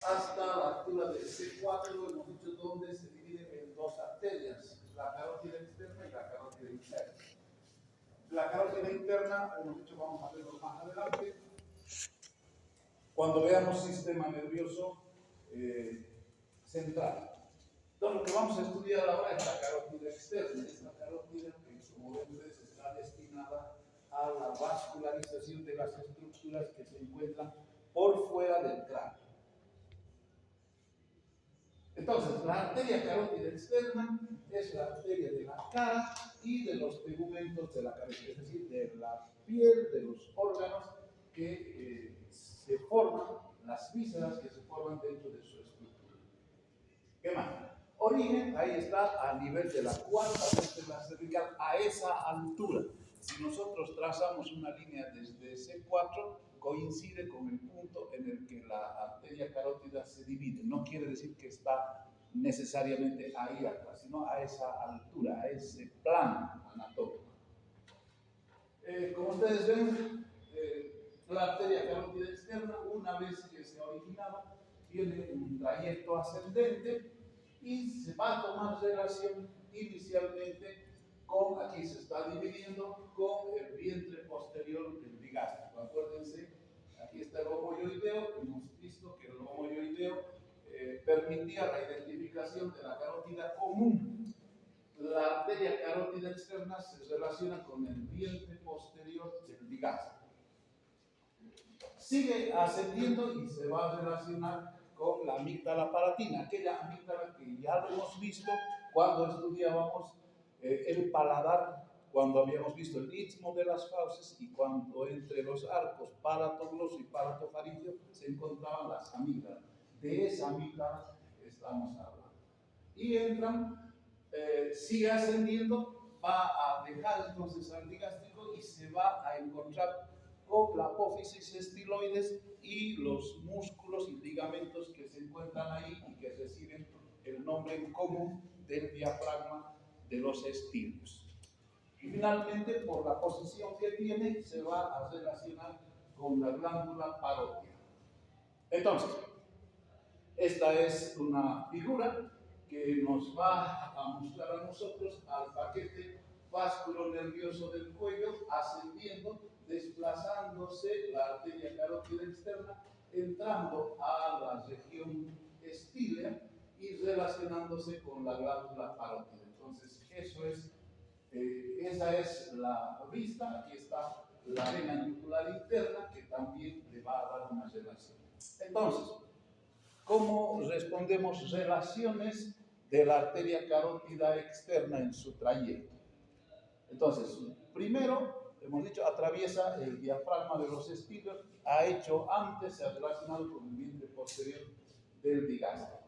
hasta la altura de C4, hemos dicho donde se divide en dos arterias, la carótida externa y la carótida interna. La carótida interna, hemos dicho, vamos a verlo más adelante, cuando veamos sistema nervioso central. Entonces, lo que vamos a estudiar ahora es la carótida externa. Esta carótida, que como ven ustedes, está destinada a la vascularización de las estructuras que se encuentran por fuera del cráneo. Entonces, la arteria carótida externa es la arteria de la cara y de los tegumentos de la cabeza, es decir, de la piel, de los órganos que se forman, las vísceras que se forman dentro de su estructura. ¿Qué más? Origen, ahí está, a nivel de la cuarta vértebra cervical, a esa altura. Si nosotros trazamos una línea desde C4, coincide con el punto en el que la arteria carótida se divide. No quiere decir que está necesariamente ahí atrás, sino a esa altura, a ese plano anatómico. Como ustedes ven, la arteria carótida externa, una vez que se ha originado, tiene un trayecto ascendente y se va a tomar relación inicialmente con, aquí se está dividiendo, con el vientre posterior del digástrico. Acuérdense, aquí está el homoyoideo, hemos visto que el homoyoideo permitía la identificación de la carótida común. La arteria carótida externa se relaciona con el vientre posterior del digástrico. Sigue ascendiendo y se va a relacionar con la amígdala palatina, aquella amígdala que ya lo hemos visto cuando estudiábamos el paladar, cuando habíamos visto el istmo de las fauces y cuando entre los arcos palatogloso y palatofaringeo se encontraban las amígdalas. De esa amígdala estamos hablando. Y entran, sigue ascendiendo, va a dejar entonces al digástrico y se va a encontrar con la apófisis estiloides y los músculos y ligamentos que se encuentran ahí y que reciben el nombre en común del diafragma de los estilios. Y finalmente, por la posición que tiene, se va a relacionar con la glándula parótida. Entonces, esta es una figura que nos va a mostrar a nosotros al paquete vasculonervioso del cuello ascendiendo, desplazándose la arteria carótida externa, entrando a la región estílea y relacionándose con la glándula parótida. Entonces, esa es la vista. Aquí está la vena yugular interna que también le va a dar una relación. Entonces, ¿cómo respondemos relaciones de la arteria carótida externa en su trayecto? Entonces, primero, hemos dicho, atraviesa el diafragma de los estilios, ha hecho antes, se ha relacionado con el vientre posterior del digástrico.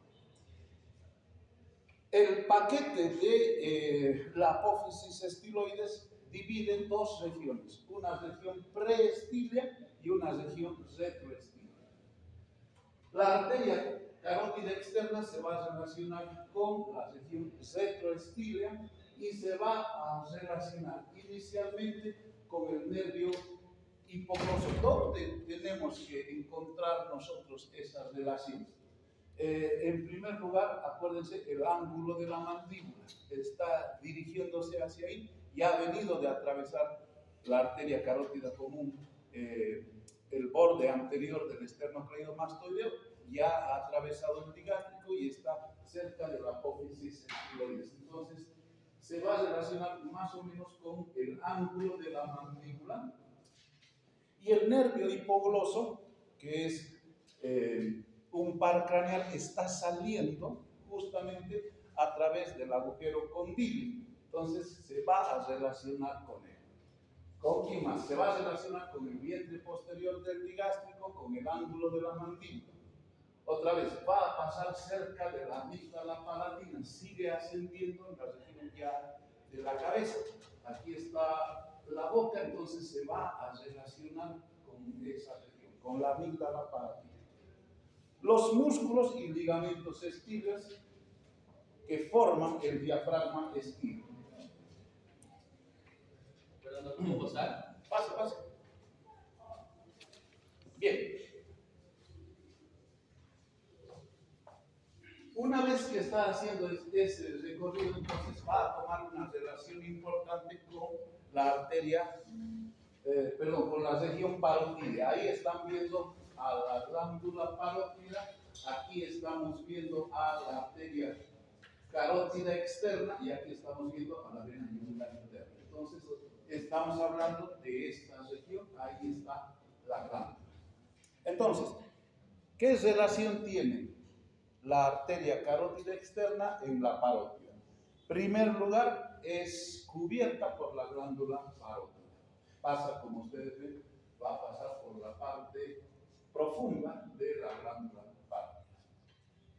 El paquete de la apófisis estiloides divide en dos regiones, una región preestílea y una región retroestílea. La arteria carótida externa se va a relacionar con la región retroestílea y se va a relacionar inicialmente con el nervio hipogloso. ¿Dónde tenemos que encontrar nosotros esas relaciones? En primer lugar, acuérdense, el ángulo de la mandíbula está dirigiéndose hacia ahí y ha venido de atravesar la arteria carótida común, el borde anterior del esternocleidomastoideo, ya ha atravesado el digástrico y está cerca de la apófisis estiloides. Entonces, se va a relacionar más o menos con el ángulo de la mandíbula y el nervio hipogloso, que es un par craneal, está saliendo justamente a través del agujero condílico. Entonces se va a relacionar con él. ¿Con quién más? Se va a relacionar con el vientre posterior del digástrico, con el ángulo de la mandíbula. Otra vez, va a pasar cerca de la amígdala palatina, sigue ascendiendo en la región ya de la cabeza. Aquí está la boca, entonces se va a relacionar con esa región, con la amígdala palatina. Los músculos y ligamentos estíleos que forman el diafragma estíleo. ¿Perdón, no puedo pasar? Pase, pase. Bien. Una vez que está haciendo ese recorrido, entonces va a tomar una relación importante con la arteria, con la región parótida. Ahí están viendo a la glándula parótida, aquí estamos viendo a la arteria carótida externa y aquí estamos viendo a la vena yugular interna. Entonces, estamos hablando de esta región, ahí está la glándula. Entonces, ¿qué relación tiene la arteria carótida externa en la parótida? En primer lugar, es cubierta por la glándula parótida. Pasa, como ustedes ven, va a pasar por la parte profunda de la glándula parótida.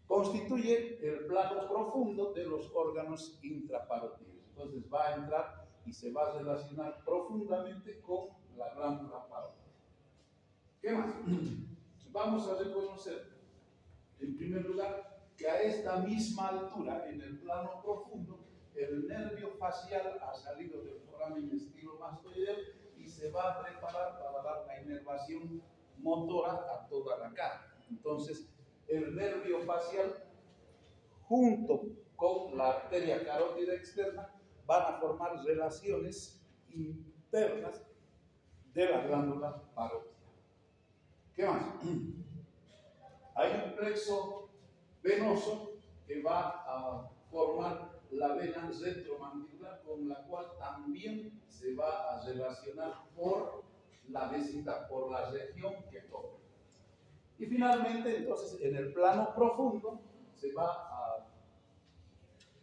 Constituye el plano profundo de los órganos intraparótidos. Entonces va a entrar y se va a relacionar profundamente con la glándula parótida. ¿Qué más? Vamos a reconocer, en primer lugar, que a esta misma altura, en el plano profundo, el nervio facial ha salido del foramen estilomastoideo y se va a preparar para dar la inervación motora a toda la cara. Entonces, el nervio facial, junto con la arteria carótida externa, van a formar relaciones internas de la glándula parótida. ¿Qué más? Hay un plexo venoso que va a formar la vena retromandibular, con la cual también se va a relacionar por la vecindad, por la región que toca. Y finalmente, entonces, en el plano profundo se va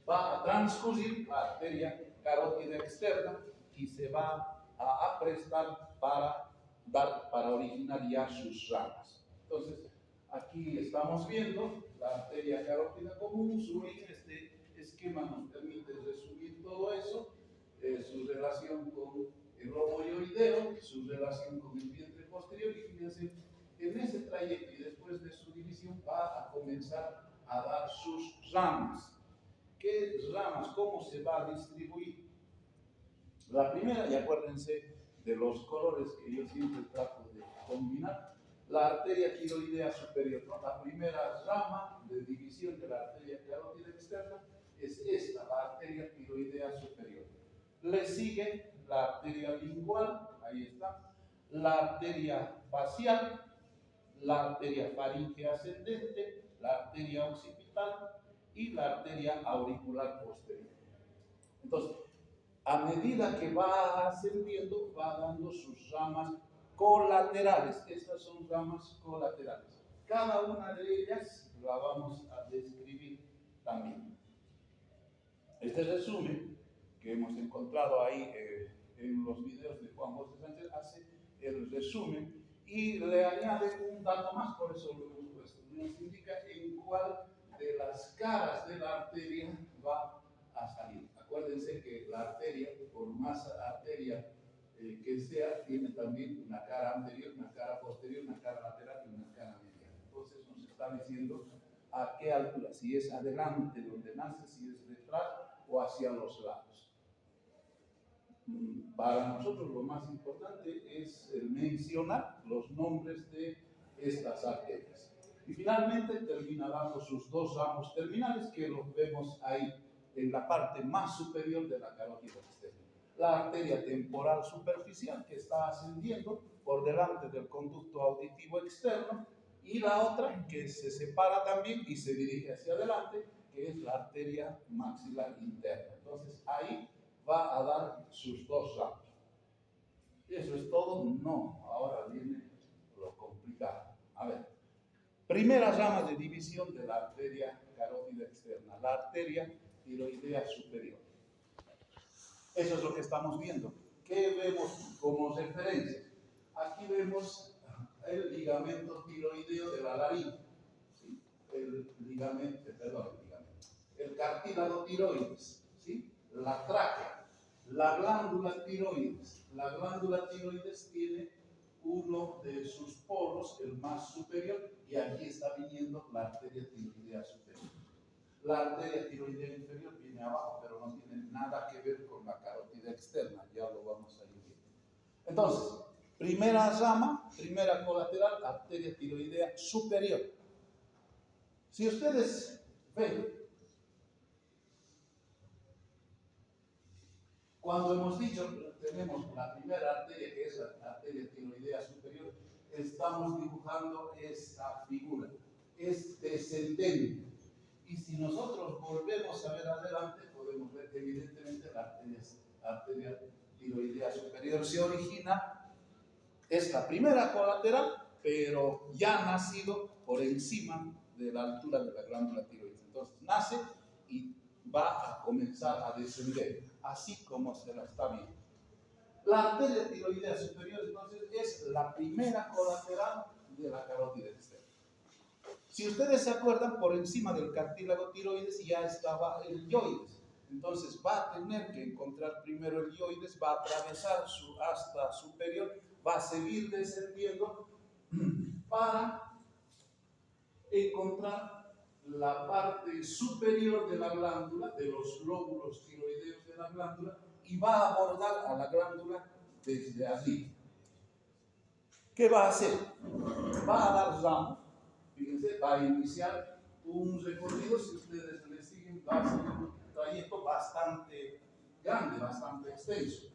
a transcurrir la arteria carótida externa y se va a aprestar para originar ya sus ramas. Entonces, aquí estamos viendo la arteria carótida común, su origen. Este esquema nos permite resumir todo eso, su relación con el lomo hioideo, su relación con el vientre posterior, y fíjense, en ese trayecto y después de su división va a comenzar a dar sus ramas. ¿Qué ramas? ¿Cómo se va a distribuir? La primera, y acuérdense de los colores que yo siempre trato de combinar, la arteria tiroidea superior, ¿no? La primera rama de división de la arteria carótida externa es esta, la arteria tiroidea superior. Le sigue la arteria lingual, ahí está, la arteria facial, la arteria faríngea ascendente, la arteria occipital y la arteria auricular posterior. Entonces, a medida que va ascendiendo, va dando sus ramas colaterales. Estas son ramas colaterales. Cada una de ellas la vamos a describir también. Este resumen que hemos encontrado ahí en los videos de Juan José Sánchez hace el resumen y le añade un dato más, por eso lo hemos puesto. Nos indica en cuál de las caras de la arteria va a salir. Acuérdense que la arteria, por más arteria que sea, tiene también una cara anterior, una cara posterior, una cara lateral y una cara medial. Entonces nos está diciendo a qué altura, si es adelante donde nace, si es detrás o hacia los lados. Para nosotros lo más importante es mencionar los nombres de estas arterias. Y finalmente termina dando sus dos ramos terminales que los vemos ahí en la parte más superior de la carótida externa. La arteria temporal superficial que está ascendiendo por delante del conducto auditivo externo y la otra que se separa también y se dirige hacia adelante, que es la arteria maxilar interna. Entonces ahí va a dar sus dos ramos. ¿Eso es todo? No, ahora viene lo complicado. A ver, primera rama de división de la arteria carótida externa, la arteria tiroidea superior. Eso es lo que estamos viendo. ¿Qué vemos como referencia? Aquí vemos el ligamento tiroideo de la laringe, ¿sí? El cartílago tiroides, ¿sí? La tráquea, la glándula tiroides. La glándula tiroides tiene uno de sus polos, el más superior, y aquí está viniendo la arteria tiroidea superior. La arteria tiroidea inferior viene abajo, pero no tiene nada que ver con la carótida externa, ya lo vamos a ir viendo. Entonces, primera rama, primera colateral, arteria tiroidea superior. Si ustedes Ven, cuando hemos dicho que tenemos la primera arteria, que es la arteria tiroidea superior, estamos dibujando esta figura. Es descendente. Y si nosotros volvemos a ver adelante, podemos ver que evidentemente la arteria tiroidea superior se origina, es la primera colateral, pero ya ha nacido por encima de la altura de la glándula tiroides. Entonces nace y va a comenzar a descender, así como se la está viendo. La arteria tiroidea superior, entonces, es la primera colateral de la carótida externa. Si ustedes se acuerdan, por encima del cartílago tiroides ya estaba el yoides. Entonces va a tener que encontrar primero el yoides, va a atravesar su asta superior, va a seguir descendiendo para encontrar la parte superior de la glándula, de los lóbulos tiroideos de la glándula, y va a abordar a la glándula desde allí. ¿Qué va a hacer? Va a dar ramos. Fíjense, va a iniciar un recorrido, si ustedes le siguen, va a ser un trayecto bastante grande, bastante extenso.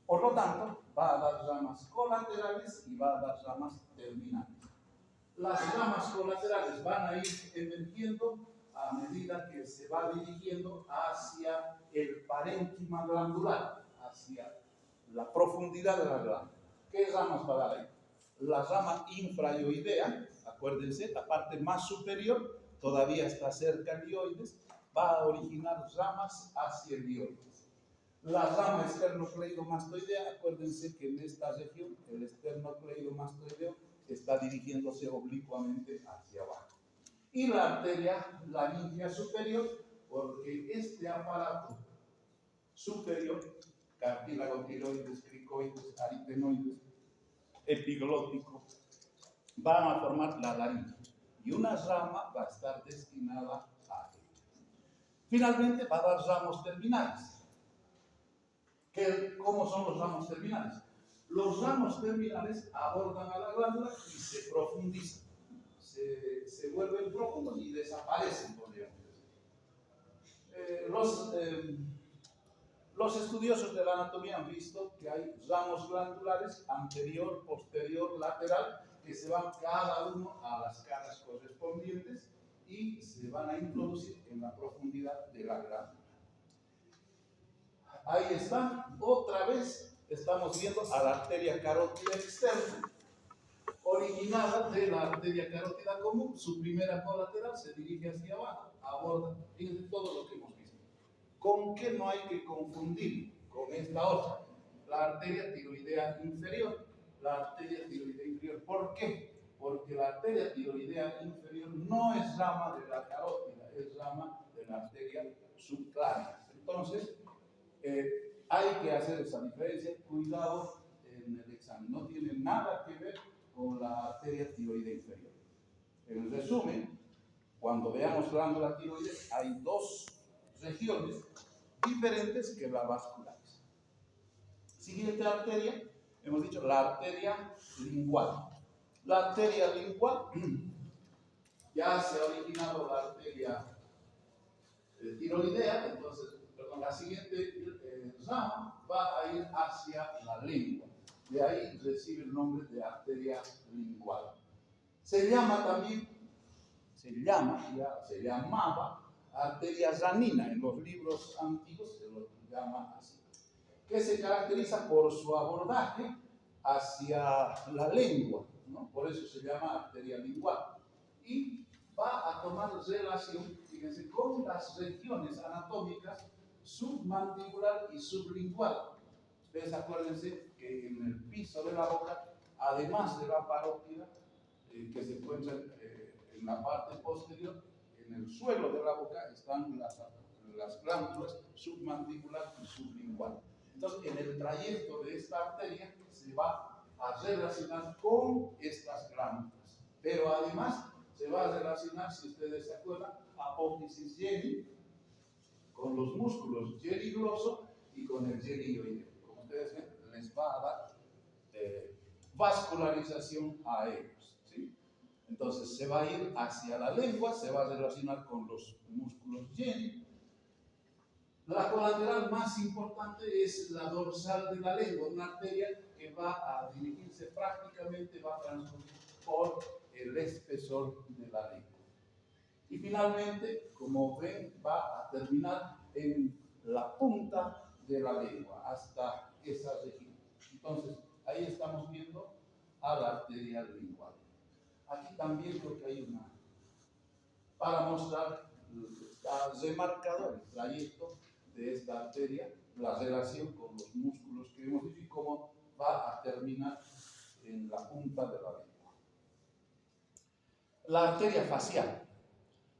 Por lo tanto, va a dar ramas colaterales y va a dar ramas terminales. Las ramas colaterales van a ir emergiendo a medida que se va dirigiendo hacia el parénquima glandular, hacia la profundidad de la glándula. ¿Qué ramas va a dar ahí? La rama infrayoidea, acuérdense, la parte más superior, todavía está cerca del yoides, va a originar ramas hacia el yoides. La rama esternocleidomastoidea, acuérdense que en esta región, el esternocleidomastoideo está dirigiéndose oblicuamente hacia abajo. Y la arteria laringia superior, porque este aparato superior, cartílago tiroides, cricoides, aritenoides, epiglótico, van a formar la laringe y una rama va a estar destinada a ella. Finalmente va a dar ramos terminales. ¿Cómo son los ramos terminales? Los ramos terminales abordan a la glándula y se profundizan, se vuelven profundos y desaparecen, podríamos decir. Los estudiosos de la anatomía han visto que hay ramos glandulares anterior, posterior, lateral, que se van cada uno a las caras correspondientes y se van a introducir en la profundidad de la glándula. Ahí está, otra vez estamos viendo a la arteria carótida externa, originada de la arteria carótida común. Su primera colateral se dirige hacia abajo, aborda, fíjense todo lo que hemos visto. ¿Con qué no hay que confundir? Con esta otra, la arteria tiroidea inferior. La arteria tiroidea inferior, ¿por qué? Porque la arteria tiroidea inferior no es rama de la carótida, es rama de la arteria subclávia. Entonces, hay que hacer esa diferencia, cuidado en el examen, no tiene nada que ver con la arteria tiroidea inferior. En resumen, cuando veamos glándula tiroides, hay dos regiones diferentes que la vasculares. Siguiente arteria, hemos dicho la arteria lingual. La arteria lingual, ya se ha originado la arteria tiroidea, entonces, la siguiente rama va a ir hacia la lengua. De ahí recibe el nombre de arteria lingual. Se llamaba arteria ranina. En los libros antiguos se lo llama así. Que se caracteriza por su abordaje hacia la lengua, ¿no? Por eso se llama arteria lingual. Y va a tomar relación, fíjense, con las regiones anatómicas submandibular y sublingual. Ustedes acuérdense que en el piso de la boca, además de la parótida, que se encuentra en la parte posterior, en el suelo de la boca están las glándulas submandibular y sublingual. Entonces, en el trayecto de esta arteria se va a relacionar con estas glándulas. Pero además se va a relacionar, si ustedes se acuerdan, apófisis jeni, con los músculos jenigloso y con el jenioideo. Como ustedes ven, les va a dar vascularización a ellos, ¿sí? Entonces se va a ir hacia la lengua, se va a relacionar con los músculos yen. La colateral más importante es la dorsal de la lengua, una arteria que va a dirigirse prácticamente, va a transcurrir por el espesor de la lengua. Y finalmente, como ven, va a terminar en la punta de la lengua, hasta esa región. Entonces, ahí estamos viendo a la arteria lingual. Aquí también creo que hay una, para mostrar, está remarcado el trayecto de esta arteria, la relación con los músculos que hemos visto y cómo va a terminar en la punta de la lengua. La arteria facial.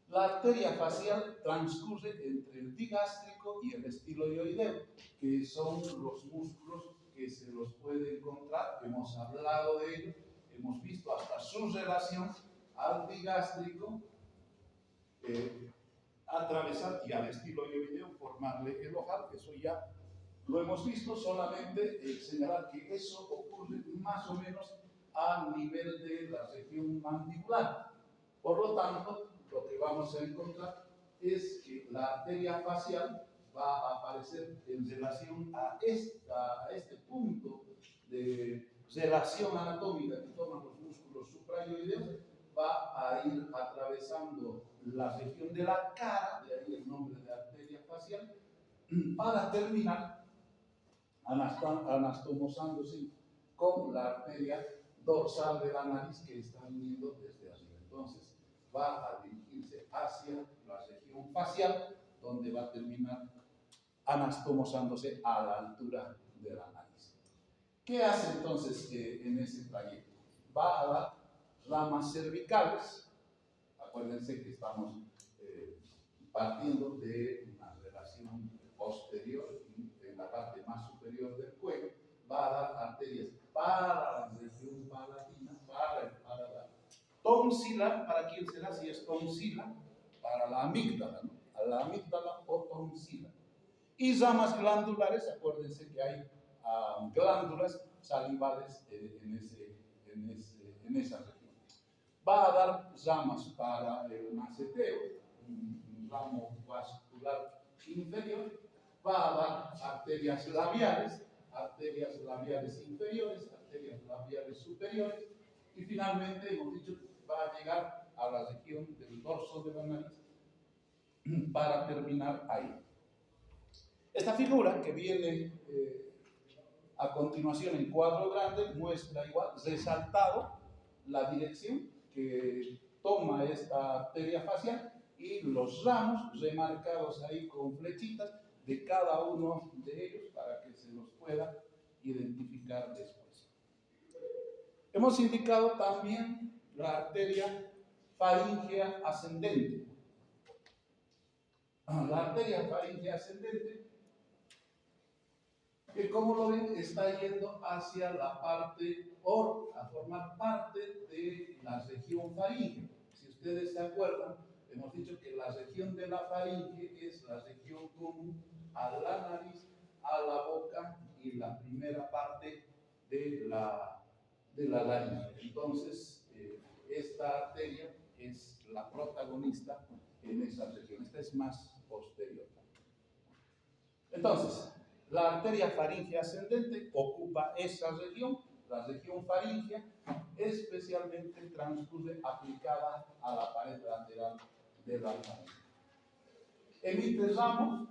La arteria facial transcurre entre el digástrico y el estiloideo, que son los músculos que se los puede encontrar. Hemos hablado de ellos, hemos visto hasta su relación al digástrico, atravesar y al estiloideo formarle el ojal. Eso ya lo hemos visto, solamente señalar que eso ocurre más o menos a nivel de la región mandibular. Por lo tanto, lo que vamos a encontrar es que la arteria facial va a aparecer en relación a este punto de relación anatómica que toman los músculos suprayoideos, va a ir atravesando la región de la cara, de ahí el nombre de arteria facial, para terminar anastomosándose con la arteria dorsal de la nariz que está viniendo desde arriba. Entonces, va a dirigirse hacia la región facial, donde va a terminar anastomosándose a la altura de la nariz. ¿Qué hace entonces en ese trayecto? Va a dar ramas cervicales. Acuérdense que estamos partiendo de una relación posterior, en la parte más superior del cuello, va a dar arterias para la región palatina, para la tonsila. ¿Para quién será? Si es tonsila, para la amígdala, ¿no? A la amígdala o tonsila. Y ramas glandulares, acuérdense que hay glándulas salivales en esa región. Va a dar ramas para el maceteo, un ramo vascular inferior. Va a dar arterias labiales inferiores, arterias labiales superiores. Y finalmente, hemos dicho, va a llegar a la región del dorso de la nariz para terminar ahí. Esta figura que viene a continuación en cuadro grande muestra igual resaltado la dirección que toma esta arteria facial y los ramos remarcados ahí con flechitas de cada uno de ellos para que se los pueda identificar después. Hemos indicado también la arteria faríngea ascendente. La arteria faríngea ascendente, que como lo ven, está yendo hacia la parte a formar parte de la región faríngea. Si ustedes se acuerdan, hemos dicho que la región de la faringe es la región común a la nariz, a la boca y la primera parte de la laringe. Entonces, esta arteria es la protagonista en esa región. Esta es más posterior. Entonces, la arteria faríngea ascendente ocupa esa región, la región faríngea, especialmente transcurre aplicada a la pared lateral de la faringe. Emite ramos,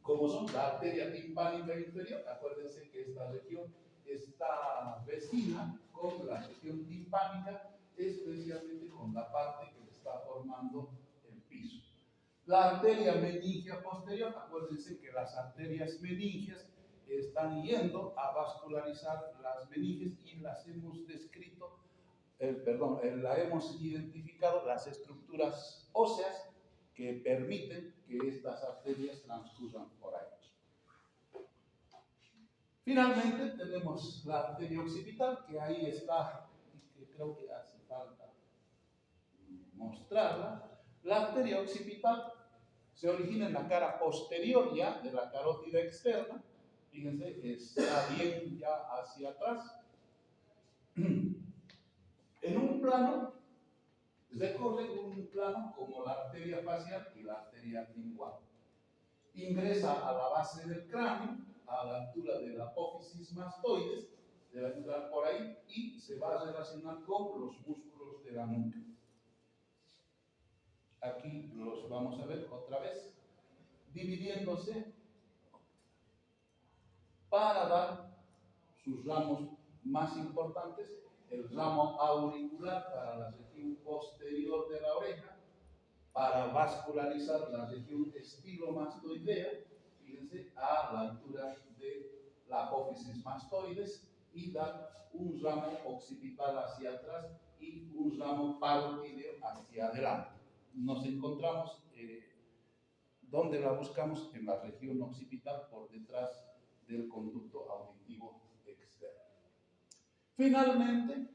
como son la arteria timpánica inferior. Acuérdense que esta región está vecina con la región timpánica, especialmente con la parte que está formando el piso. La arteria meningia posterior, acuérdense que las arterias meningias están yendo a vascularizar las meninges y las hemos descrito, la hemos identificado las estructuras óseas que permiten que estas arterias transcurran por ahí. Finalmente tenemos la arteria occipital, que ahí está, y que creo que hace falta mostrarla. La arteria occipital se origina en la cara posterior ya de la carótida externa. Fíjense, está bien ya hacia atrás. En un plano recorre un plano como la arteria facial y la arteria lingual. Ingresa a la base del cráneo, a la altura de la apófisis mastoides, debe entrar por ahí y se va a relacionar con los músculos de la nuca. Aquí los vamos a ver otra vez, dividiéndose para dar sus ramos más importantes: el ramo auricular para la región posterior de la oreja, para vascularizar la región estilomastoidea, fíjense, a la altura de la apófisis mastoides, y dar un ramo occipital hacia atrás y un ramo parótido hacia adelante. Nos encontramos, ¿dónde la buscamos? En la región occipital, por detrás del conducto auditivo externo. Finalmente,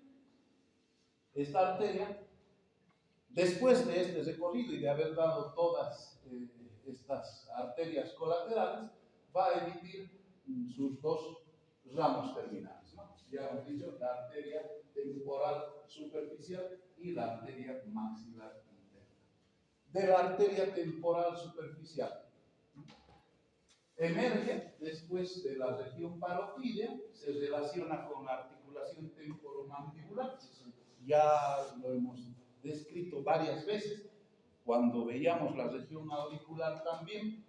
esta arteria, después de este recorrido y de haber dado todas estas arterias colaterales, va a emitir sus dos ramos terminales, ¿no? Ya hemos dicho, la arteria temporal superficial y la arteria maxilar interna. De la arteria temporal superficial emerge después de la región parótidea, se relaciona con la articulación temporomandibular. Ya lo hemos descrito varias veces cuando veíamos la región auricular también,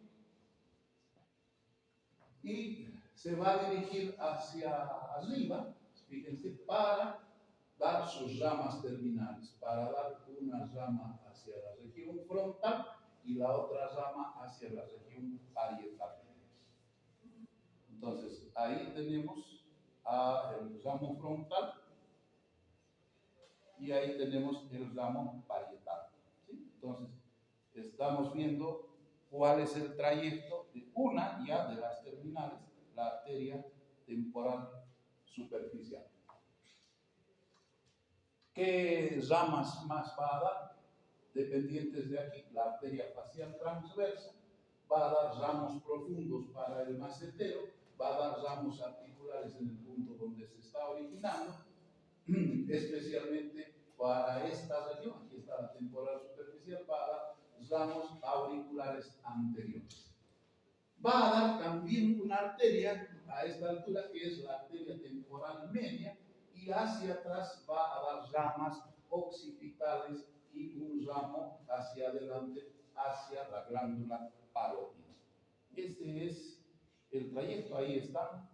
y se va a dirigir hacia arriba, fíjense, para dar sus ramas terminales, para dar una rama hacia la región frontal y la otra rama hacia la región parietal. Entonces, ahí tenemos el ramo frontal y ahí tenemos el ramo parietal, ¿sí? Entonces, estamos viendo cuál es el trayecto de una ya de las terminales, la arteria temporal superficial. ¿Qué ramas más va a dar? Dependientes de aquí, la arteria facial transversa va a dar ramos profundos para el macetero, va a dar ramos articulares en el punto donde se está originando, especialmente para esta región. Aquí está la temporal superficial, va a dar ramos auriculares anteriores. Va a dar también una arteria a esta altura, que es la arteria temporal media, y hacia atrás va a dar ramas occipitales y un ramo hacia adelante, hacia la glándula parótida. Este es el trayecto. Ahí están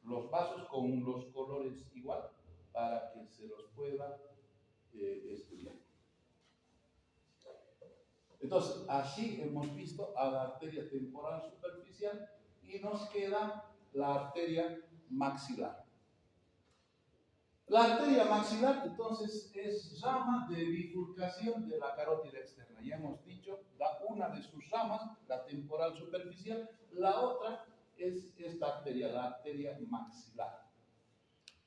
los vasos con los colores igual, para que se los pueda estudiar. Entonces, así hemos visto a la arteria temporal superficial y nos queda la arteria maxilar. La arteria maxilar, entonces, es rama de bifurcación de la carótida externa. Ya hemos dicho, da una de sus ramas, la temporal superficial, la otra es esta arteria, la arteria maxilar.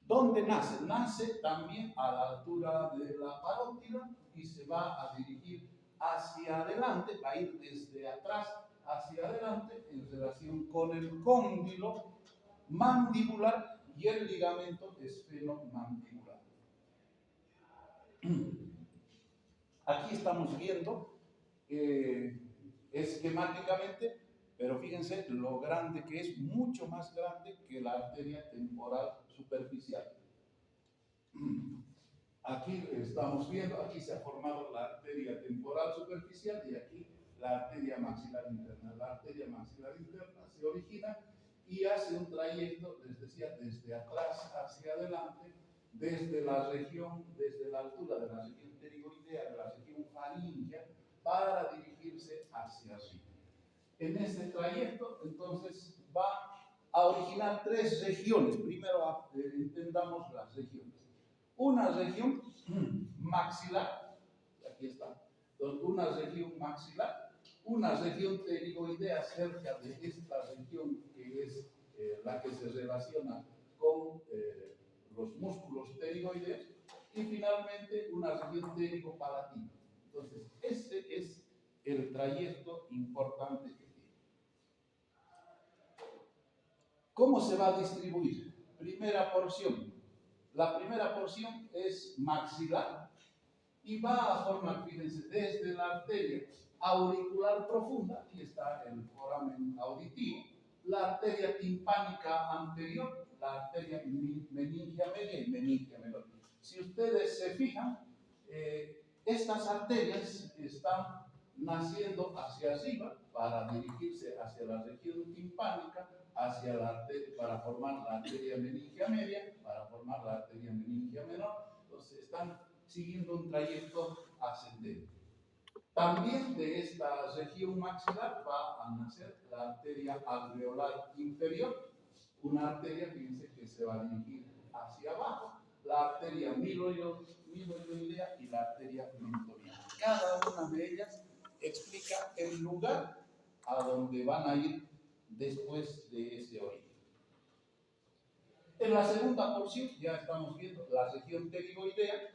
¿Dónde nace? Nace también a la altura de la parótida y se va a dirigir hacia adelante, va a ir desde atrás hacia adelante en relación con el cóndilo mandibular y el ligamento esfenomandibular. Aquí estamos viendo esquemáticamente, pero fíjense lo grande que es, mucho más grande que la arteria temporal superficial. Aquí estamos viendo, aquí se ha formado la arteria temporal superficial y aquí la arteria maxilar interna. La arteria maxilar interna se origina y hace un trayecto, les decía, desde atrás hacia adelante, desde la región, desde la altura de la región pterigoidea, de la región faríngea, para dirigirse hacia arriba. En este trayecto, entonces, va a originar tres regiones. Primero entendamos las regiones. Una región maxilar, aquí está, una región maxilar, una región pterigoidea cerca de esta región que es la que se relaciona con los músculos pterigoideos, y finalmente una región pterigopalatina. Entonces, este es el trayecto importante que tiene. ¿Cómo se va a distribuir? Primera porción. La primera porción es maxilar y va a formar, fíjense, desde la arteria auricular profunda, aquí está el foramen auditivo, la arteria timpánica anterior, la arteria meningia media y meningia menor. Si ustedes se fijan, estas arterias están naciendo hacia arriba para dirigirse hacia la región timpánica, hacia la arteria, para formar la arteria meningia media, para formar la arteria meningia menor. Entonces están siguiendo un trayecto ascendente. También de esta región maxilar va a nacer la arteria alveolar inferior, una arteria, fíjense, que se va a dirigir hacia abajo, la arteria miloidea y la arteria mentoniana. Cada una de ellas explica el lugar a donde van a ir después de ese origen. En la segunda porción, ya estamos viendo la región pterigoidea,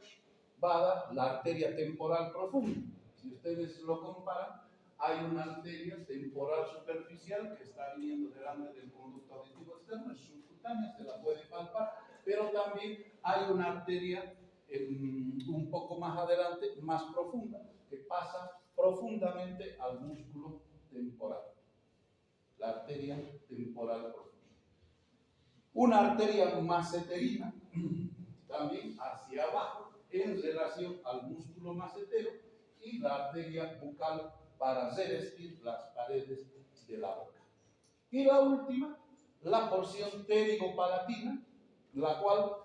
va a dar la arteria temporal profunda. Si ustedes lo comparan, hay una arteria temporal superficial que está viniendo delante del conducto auditivo externo, es subcutánea, se la puede palpar, pero también hay una arteria un poco más adelante, más profunda, que pasa profundamente al músculo temporal. La arteria temporal profunda. Una arteria maceterina, también hacia abajo, en relación al músculo macetero, y la arteria bucal para revestir las paredes de la boca. Y la última, la porción pterigopalatina, la cual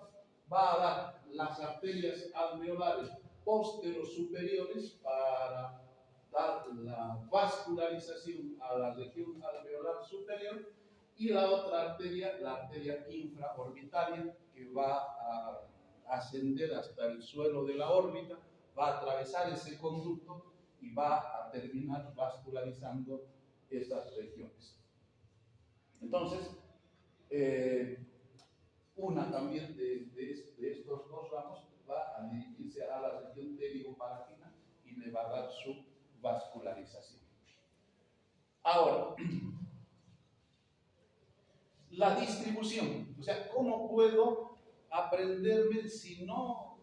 va a dar las arterias alveolares posterosuperiores para dar la vascularización a la región alveolar superior, y la otra arteria, la arteria infraorbitaria, que va a ascender hasta el suelo de la órbita, va a atravesar ese conducto y va a terminar vascularizando esas regiones. Entonces, una también de estos dos ramos va a dirigirse a la región pterigopalatina y le va a dar su vascularización. Ahora, la distribución, o sea, ¿cómo puedo aprenderme si no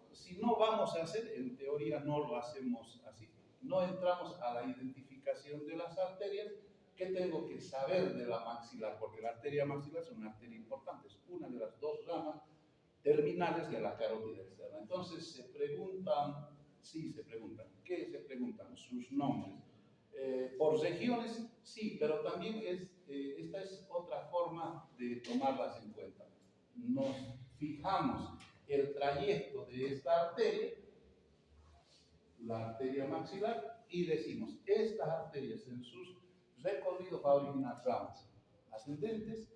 vamos a hacer, en teoría no lo hacemos así, no entramos a la identificación de las arterias? ¿Qué tengo que saber de la maxilar? Porque la arteria maxilar es una arteria importante, es una de las dos ramas terminales de la carótida externa. Entonces se preguntan, ¿qué se preguntan? Sus nombres. Por regiones, sí, pero también esta es otra forma de tomarlas en cuenta. Nos fijamos el trayecto de esta arteria, la arteria maxilar, y decimos, estas arterias en sus recorridos va a originar ramas ascendentes,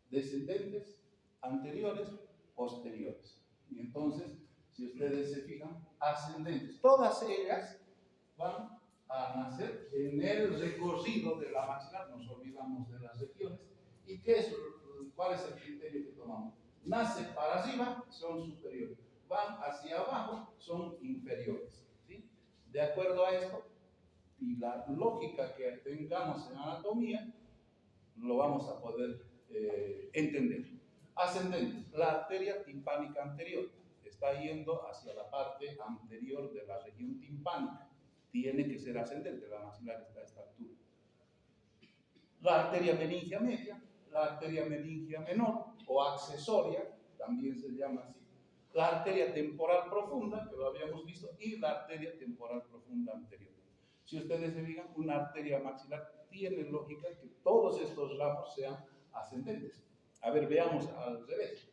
descendentes, anteriores, posteriores. Y entonces, si ustedes se fijan, ascendentes, todas ellas van a nacer en el recorrido de la maxilar, nos olvidamos de las regiones. ¿Y cuál es el criterio que tomamos? Nace para arriba, son superiores, van hacia abajo, son inferiores. ¿Sí? De acuerdo a esto, y la lógica que tengamos en anatomía, lo vamos a poder entender. Ascendentes, la arteria timpánica anterior está yendo hacia la parte anterior de la región timpánica. Tiene que ser ascendente, la maxilar está a esta altura. La arteria meningia media, la arteria meningia menor o accesoria, también se llama así. La arteria temporal profunda, que lo habíamos visto, y la arteria temporal profunda anterior. Si ustedes se fijan, una arteria maxilar tiene lógica que todos estos ramos sean ascendentes. A ver, veamos al revés.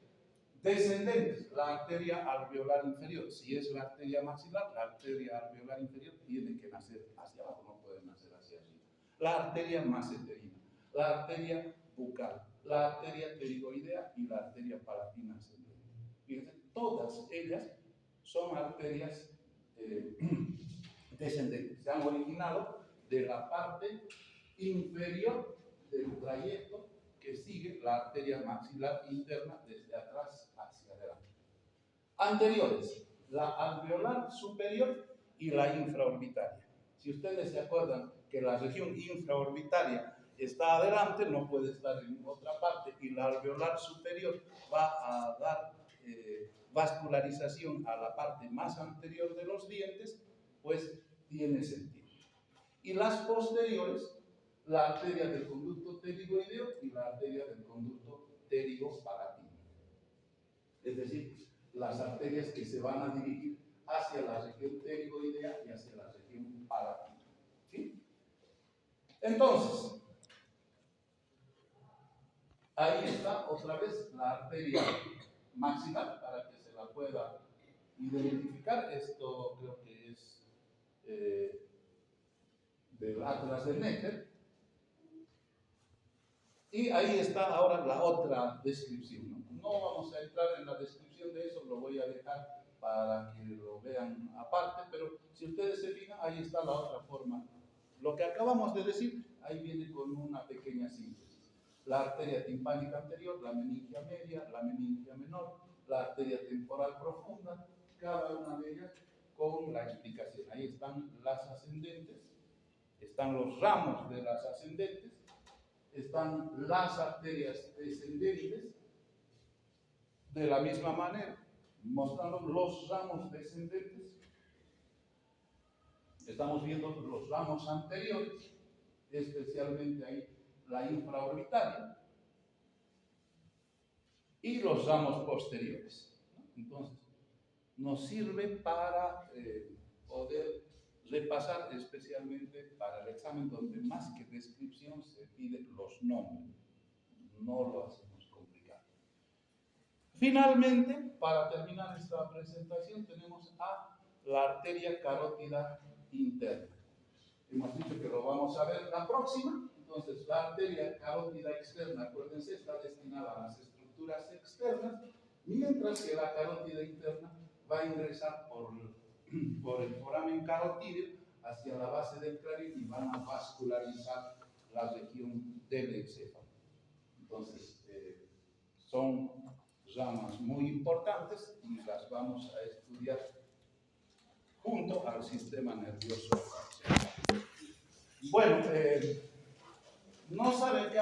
Descendentes, la arteria alveolar inferior. Si es la arteria maxilar, la arteria alveolar inferior tiene que nacer hacia abajo, no puede nacer hacia arriba. La arteria maceterina, la arteria bucal, la arteria pterigoidea y la arteria palatina ascendente. Fíjense, todas ellas son arterias descendentes. Se han originado de la parte inferior del trayecto que sigue la arteria maxilar interna desde atrás hacia adelante. Anteriores, la alveolar superior y la infraorbitaria. Si ustedes se acuerdan que la región infraorbitaria está adelante, no puede estar en otra parte, y la alveolar superior va a dar vascularización a la parte más anterior de los dientes, pues tiene sentido. Y las posteriores, la arteria del conducto pterigoideo y la arteria del conducto pterigopalatino. Es decir, las arterias que se van a dirigir hacia la región pterigoidea y hacia la región palatina. ¿Sí? Entonces, ahí está otra vez la arteria maxilar para que se la pueda identificar. Esto creo que es del Atlas de Necker. Y ahí está ahora la otra descripción. No vamos a entrar en la descripción de eso, lo voy a dejar para que lo vean aparte, pero si ustedes se fijan, ahí está la otra forma. Lo que acabamos de decir, ahí viene con una pequeña síntesis. La arteria timpánica anterior, la meningia media, la meningia menor, la arteria temporal profunda, cada una de ellas con la explicación. Ahí están las ascendentes, están los ramos de las ascendentes, están las arterias descendentes, de la misma manera, mostrando los ramos descendentes. Estamos viendo los ramos anteriores, especialmente ahí la infraorbitaria, y los ramos posteriores. Entonces, nos sirve para poder repasar, especialmente para el examen donde más que descripción se pide los nombres. No lo hacemos complicado. Finalmente, para terminar esta presentación, tenemos a la arteria carótida interna. Hemos dicho que lo vamos a ver la próxima. Entonces, la arteria carótida externa, acuérdense, está destinada a las estructuras externas, mientras que la carótida interna va a ingresar por el foramen carotídeo hacia la base del cráneo y van a vascularizar la región del encéfalo. Entonces, son ramas muy importantes y las vamos a estudiar junto al sistema nervioso. Bueno, no saben qué